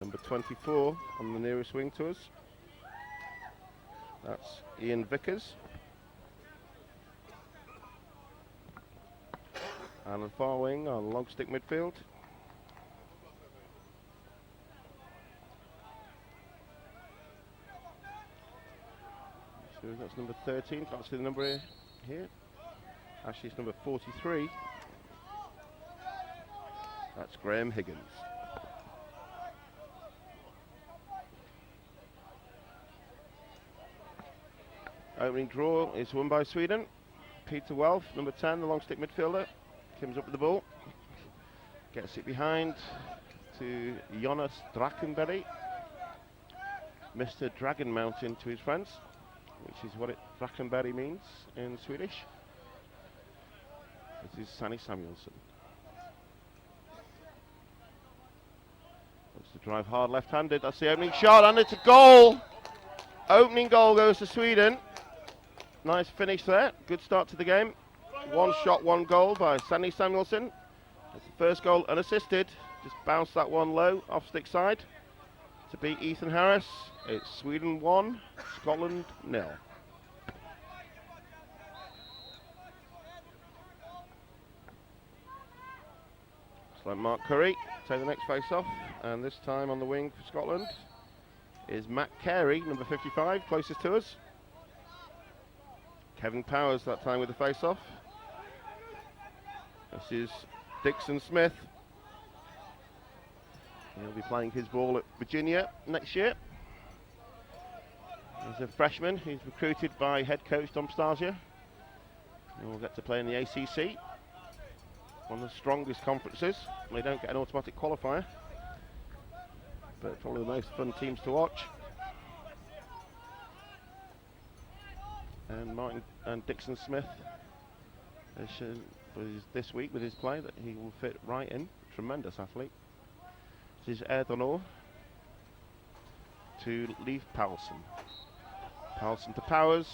Number 24 on the nearest wing to us. That's Ian Vickers. And on far wing on long stick midfield. So that's number 13. Can't see the number here. Actually, it's number 43. That's Graham Higgins. Opening draw is won by Sweden. Peter Welf, number 10, the long stick midfielder, comes up with the ball. Gets it behind to Jonas Drakenberry. Mr. Dragon Mountain to his friends, which is what Drakenberry means in Swedish. This is Sanny Samuelsson. Wants to drive hard left-handed. That's the opening shot, and it's a goal! Opening goal goes to Sweden. Nice finish there. Good start to the game. One shot, one goal by Sanny Samuelsson. That's the first goal unassisted. Just bounced that one low off stick side to beat Ethan Harris. It's Sweden 1, Scotland 0. So Mark Curry take the next face off, and this time on the wing for Scotland is Matt Carey, number 55, closest to us. Kevin Powers that time with the face-off. This is Dixon Smith. He'll be playing his ball at Virginia next year. He's a freshman. He's recruited by head coach Tom Stasia. He will get to play in the ACC, one of the strongest conferences. They don't get an automatic qualifier, but probably the most fun teams to watch. And Martin and Dixon Smith has shown this week with his play that he will fit right in. Tremendous athlete. This is Erdonor to Leif Powelson. Powelson to Powers.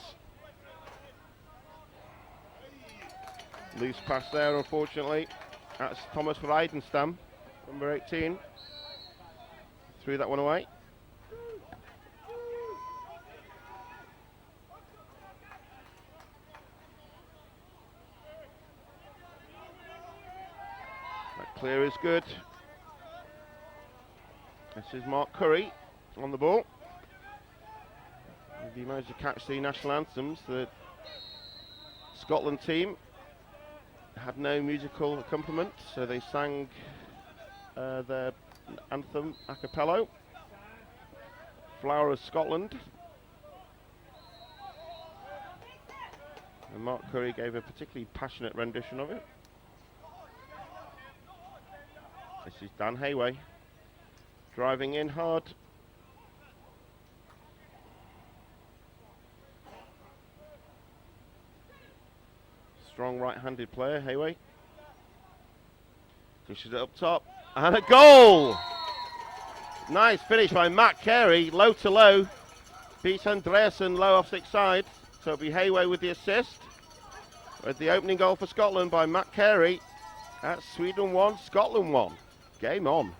Loose pass there, unfortunately. That's Thomas Reidenstam, number 18. Threw that one away. Clear is good. This is Mark Curry on the ball. He managed to catch the national anthems. The Scotland team had no musical accompaniment, so they sang their anthem a cappella. Flower of Scotland. And Mark Curry gave a particularly passionate rendition of it. This is Dan Hayway, driving in hard. Strong right-handed player, Hayway. Dishes it up top, and a goal! Nice finish by Matt Carey, low to low. Beats Andreasen low off stick side, so it'll be Hayway with the assist. With the opening goal for Scotland by Matt Carey. That's Sweden 1, Scotland 1. Game on.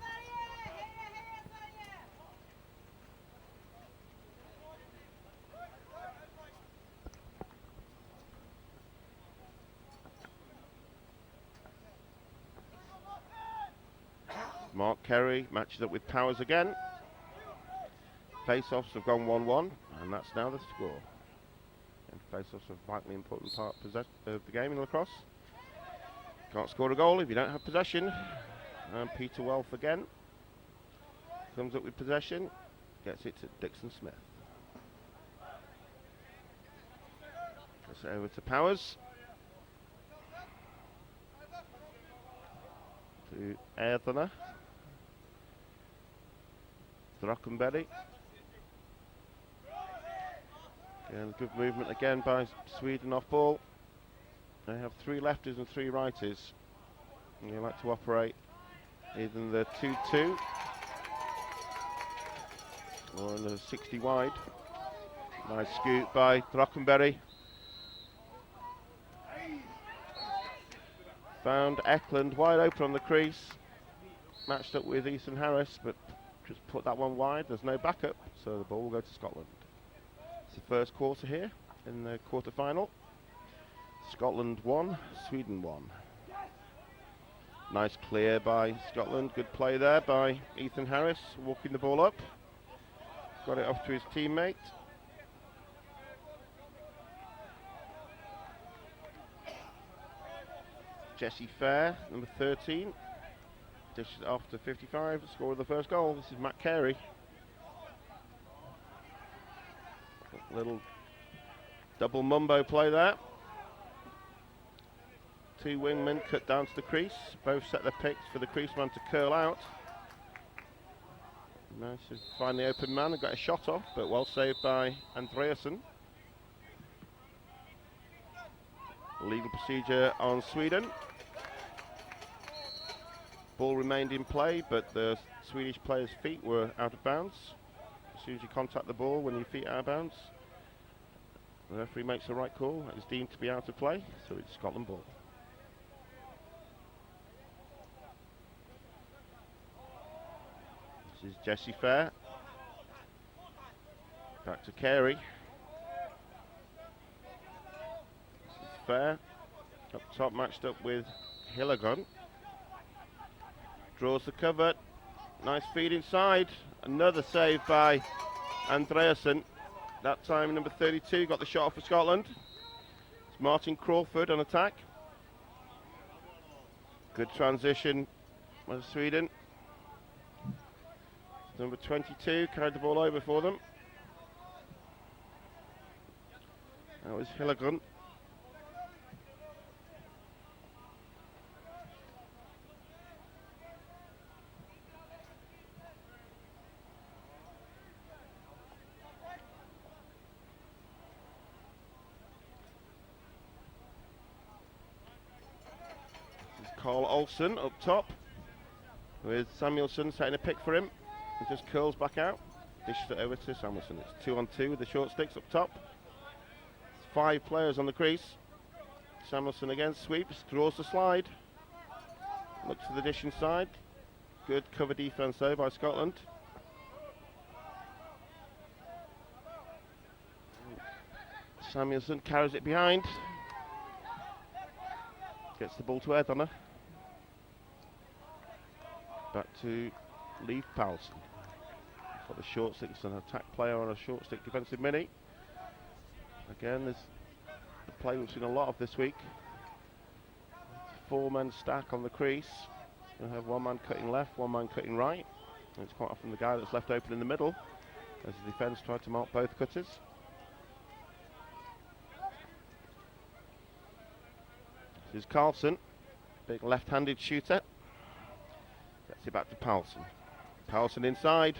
Mark Carey matches up with Powers again. Face-offs have gone 1-1, and that's now the score. And face-offs are a vitally important part of the game in lacrosse. Can't score a goal if you don't have possession. And Peter Welf again comes up with possession, gets it to Dixon Smith. Gets it over to Powers. To Erdonor. Drakenberry. And good movement again by Sweden off ball. They have 3 lefters and 3 righters. And they like to operate either in the 2-2 or in the 60 wide. Nice scoop by Drakenberry. Found Eklund wide open on the crease. Matched up with Ethan Harris, but just put that one wide. There's no backup, so the ball will go to Scotland. It's the first quarter here in the quarter-final. Scotland 1, Sweden 1. Nice clear by Scotland. Good play there by Ethan Harris, walking the ball up. Got it off to his teammate. Jesse Fair, number 13. Dishes it off to 55, score of the first goal. This is Matt Carey. Little double mumbo play there. Two wingmen cut down to the crease. Both set their picks for the creaseman to curl out. Nice to find the open man and got a shot off, but well saved by Andreasen. Legal procedure on Sweden. Ball remained in play, but the Swedish player's feet were out of bounds. As soon as you contact the ball when your feet are out of bounds, the referee makes the right call. It is deemed to be out of play, so it's Scotland ball. This is Jesse Fair. Back to Carey. This is Fair. Up top, matched up with Hillegren. Draws the cover. Nice feed inside. Another save by Andreasen. That time number 32 got the shot off for Scotland. It's Martin Crawford on attack. Good transition by Sweden. Number 22 carried the ball over for them. That was Hillegren. Carl Olsen up top, with Samuelsson setting a pick for him. It just curls back out. Dishes it over to Samuelsson. It's 2-on-2 with the short sticks up top. 5 players on the crease. Samuelsson again sweeps, draws the slide. Looks for the dish inside. Good cover defence though by Scotland. Samuelsson carries it behind. Gets the ball to Erdonner. Back to Leif Paulsen. For the short stick, it's an attack player on a short stick defensive mini. Again, there's the play we've seen a lot of this week. 4-man stack on the crease. You'll have one man cutting left, one man cutting right. And it's quite often the guy that's left open in the middle as the defence try to mark both cutters. This is Carlson, big left-handed shooter. Gets it back to Paulsen. Paulsen inside.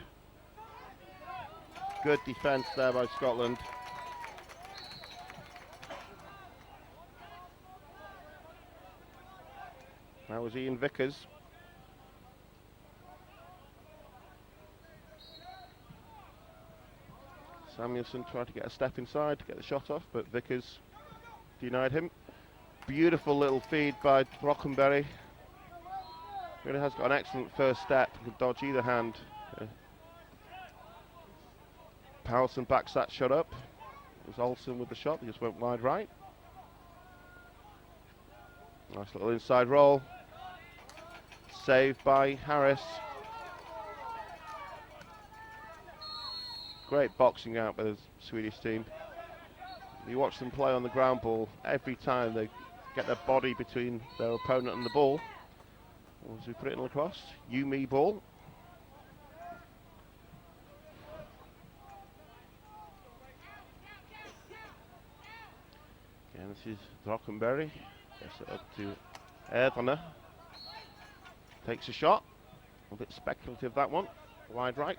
Good defence there by Scotland. That was Ian Vickers. Samuelsson tried to get a step inside to get the shot off, but Vickers denied him. Beautiful little feed by Brockenberry. Really has got an excellent first step. Can dodge either hand. Paulsen backs that shot up. It was Olsen with the shot. He just went wide right. Nice little inside roll. Saved by Harris. Great boxing out by the Swedish team. You watch them play on the ground ball, every time they get their body between their opponent and the ball. As we put it in lacrosse, you, me ball. Again, this is Drockenberry. Gets it up to Erdonner. Takes a shot. A bit speculative that one. Wide right.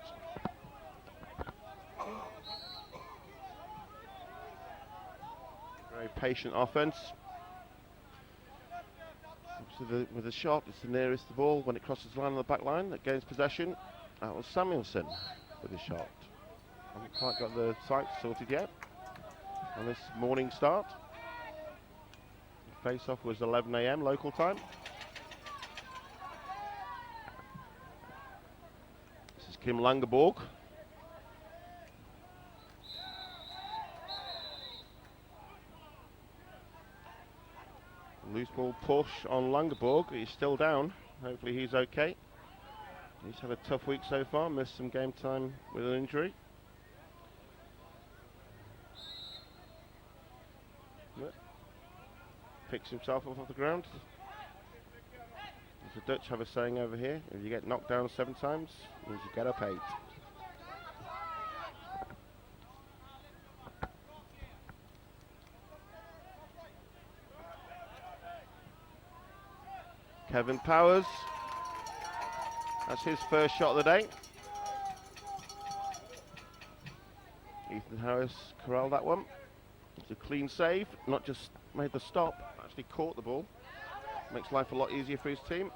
Very patient offence. With the shot, it's the nearest the ball when it crosses the line on the back line that gains possession. That was Samuelsson with the shot. Haven't quite got the sights sorted yet on this morning start. The face-off was 11 AM local time. This is Kim Langeborg. Loose ball push on Langeborg. He's still down. Hopefully he's okay. He's had a tough week so far. Missed some game time with an injury. But picks himself off the ground. As the Dutch have a saying over here, if you get knocked down 7 times, it means you get up 8. Kevin Powers. That's his first shot of the day. Ethan Harris corralled that one. It's a clean save, not just made the stop, actually caught the ball. Makes life a lot easier for his team.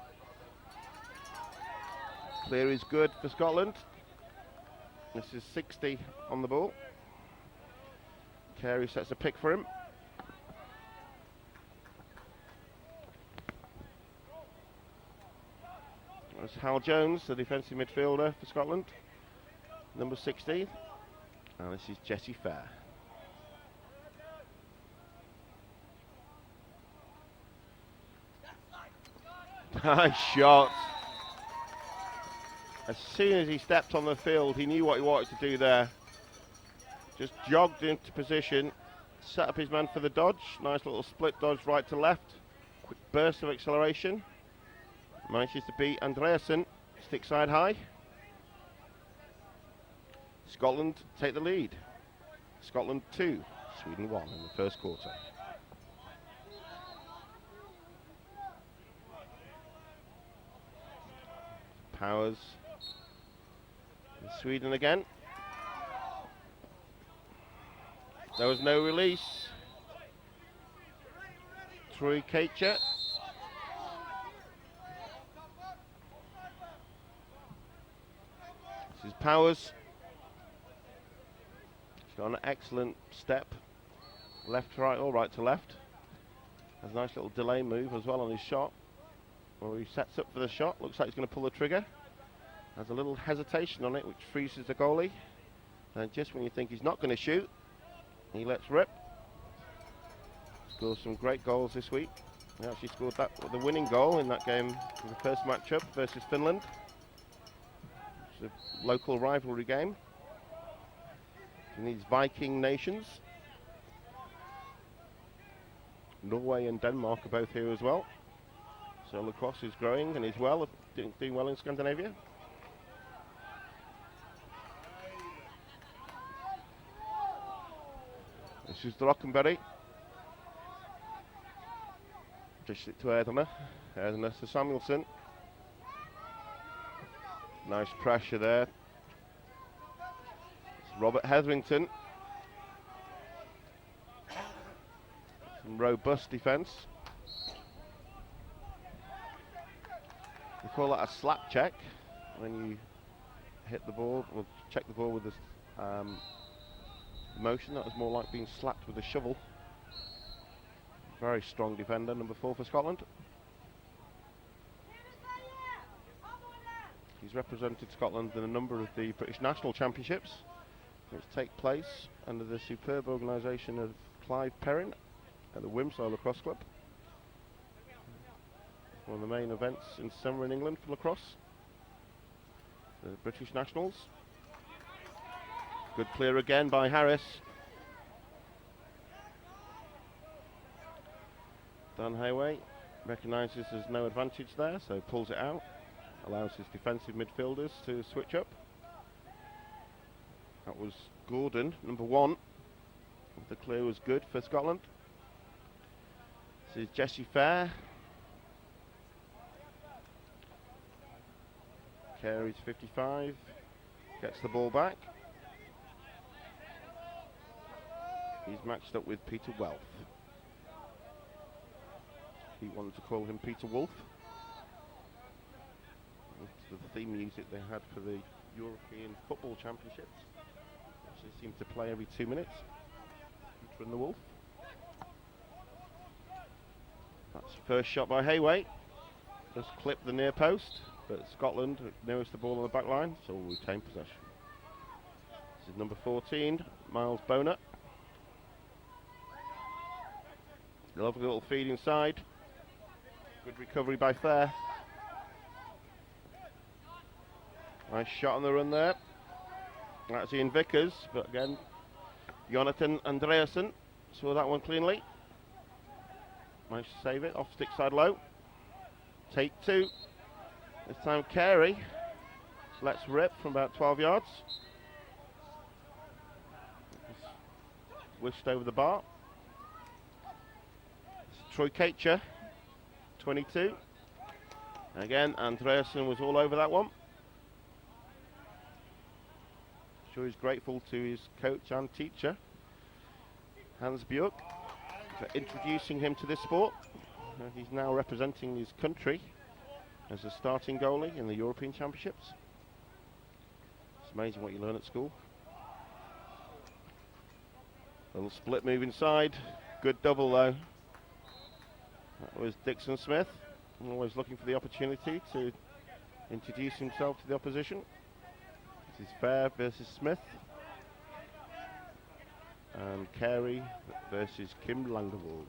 Clear is good for Scotland. This is 60 on the ball. Carey sets a pick for him. That's Hal Jones, the defensive midfielder for Scotland. Number 16. And this is Jesse Fair. Nice shot. As soon as he stepped on the field, he knew what he wanted to do there. Just jogged into position, set up his man for the dodge. Nice little split dodge right to left. Quick burst of acceleration. Manages to beat Andreasen, stick side high. Scotland take the lead. Scotland 2, Sweden 1 in the first quarter. Powers. And Sweden again. There was no release. Troy Kacher. This is Powers. He's got an excellent step. Left to right or right to left. Has a nice little delay move as well on his shot. Where he sets up for the shot. Looks like he's going to pull the trigger. Has a little hesitation on it, which freezes the goalie. And just when you think he's not going to shoot, he lets rip. Scores some great goals this week. He actually scored the winning goal in that game in the first matchup versus Finland. It's a local rivalry game in these Viking nations. Norway and Denmark are both here as well. So lacrosse is growing and is doing well in Scandinavia. This is Drockenberry. Just it to Erdner. Erdner to Samuelsson. Nice pressure there. It's Robert Hetherington. Some robust defence. We call that a slap check when you hit the ball, or check the ball with this motion. That was more like being slapped with a shovel. Very strong defender, number 4 for Scotland. He's represented Scotland in a number of the British National Championships, which take place under the superb organisation of Clive Perrin at the Wimslow Lacrosse Club. One of the main events in summer in England for lacrosse. The British Nationals. Good clear again by Harris. Dan Hayway recognises there's no advantage there, so pulls it out. Allows his defensive midfielders to switch up. That was Gordon, number 1. The clear was good for Scotland. This is Jesse Fair. Carey's 55. Gets the ball back. He's matched up with Peter Welf. He wanted to call him Peter Wolf. It's the theme music they had for the European Football Championships, which they seem to play every 2 minutes. Peter and the Wolf. That's first shot by Hayway. Just clipped the near post. but Scotland nearest the ball on the back line, so we'll retain possession. This is number 14, Miles Boner. Lovely little feed inside. Good recovery by Fair. Nice shot on the run there. That's Ian Vickers, but again, Jonathan Andreasen saw that one cleanly. Managed to save it off stick side low. Take two. This time Carey lets rip from about 12 yards. Wished over the bar. It's Troy Kacher, 22. Again, Andreasen was all over that one. Sure he's grateful to his coach and teacher, Hans Björk, for introducing him to this sport. He's now representing his country as a starting goalie in the European Championships. It's amazing what you learn at school. Little split move inside. Good double though. That was Dixon Smith. Always looking for the opportunity to introduce himself to the opposition. This is Fair versus Smith. And Carey versus Kim Langeborg.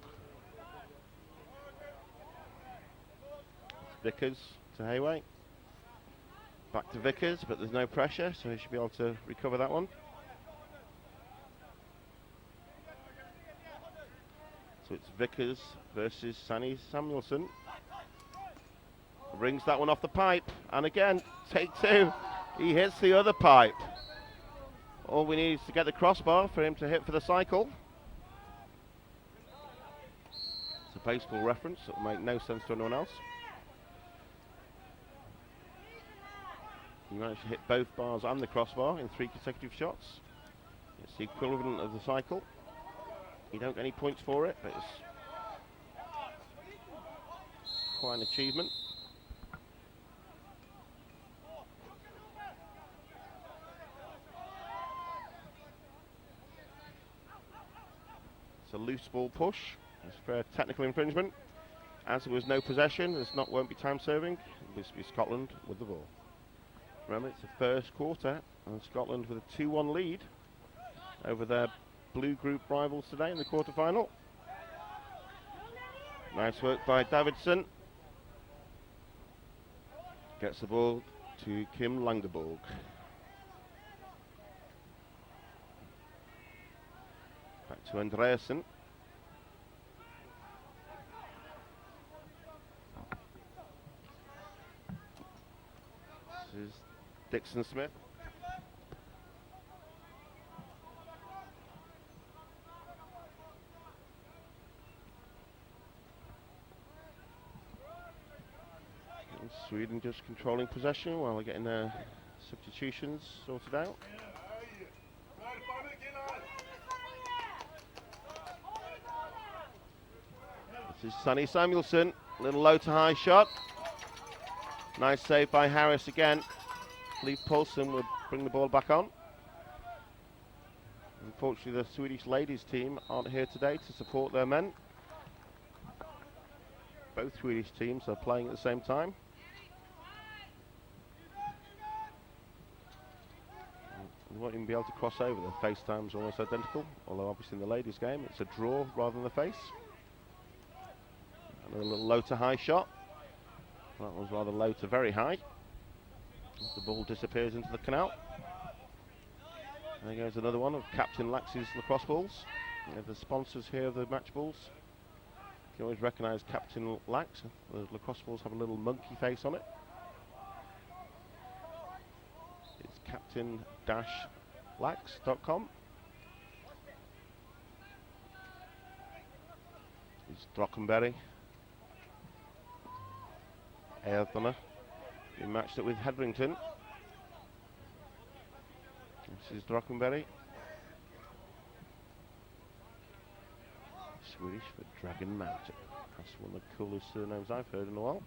Vickers to Hayway. Back to Vickers, but there's no pressure, so he should be able to recover that one. So it's Vickers versus Sanny Samuelson. Rings that one off the pipe, and again, take two. He hits the other pipe. All we need is to get the crossbar for him to hit for the cycle. It's a baseball reference that will make no sense to anyone else. He managed to hit both bars and the crossbar in 3 consecutive shots. It's the equivalent of the cycle. You don't get any points for it, but it's quite an achievement. It's a loose ball push. It's for a technical infringement. As there was no possession, won't be time serving. This will be Scotland with the ball. Remember, it's the first quarter, and Scotland with a 2-1 lead over their blue group rivals today in the quarter-final. Nice work by Davidson. Gets the ball to Kim Langeborg. Back to Andreasen. This is Dixon Smith. And Sweden just controlling possession while we're getting their substitutions sorted out. This is Sanny Samuelson, little low to high shot. Nice save by Harris again. Leif Paulsen will bring the ball back on. Unfortunately, the Swedish ladies team aren't here today to support their men. Both Swedish teams are playing at the same time. You won't even be able to cross over. The face time's almost identical, although obviously in the ladies' game it's a draw rather than the face. And a little low to high shot. That was rather low to very high. The ball disappears into the canal. There goes another one of Captain Lax's lacrosse balls. We have the sponsors here of the match balls. You can always recognise Captain Lax. The lacrosse balls have a little monkey face on it. It's captain-lax.com. It's Drockenberry. Ayrthona. He matched it with Hetherington. This is Drockenberry. Swedish for Dragon Mountain. That's one of the coolest surnames I've heard in a while.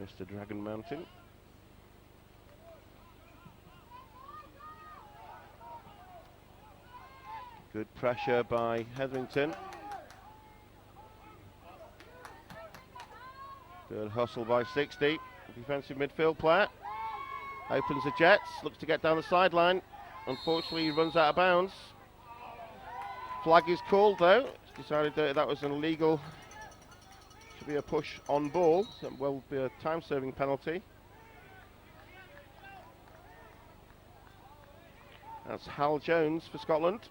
Mr. Dragon Mountain. Good pressure by Hetherington. Good hustle by 60. defensive midfield player. Opens the Jets, looks to get down the sideline. Unfortunately, he runs out of bounds. Flag is called though. It's decided that was an illegal. Should be a push on ball. So it will be a time-serving penalty. That's Hal Jones for Scotland.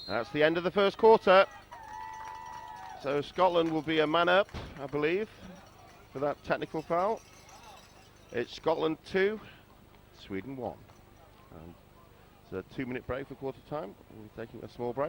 That's the end of the first quarter. So Scotland will be a man up, I believe, for that technical foul. It's Scotland 2, Sweden 1. And it's a 2-minute break for quarter time. We're taking a small break.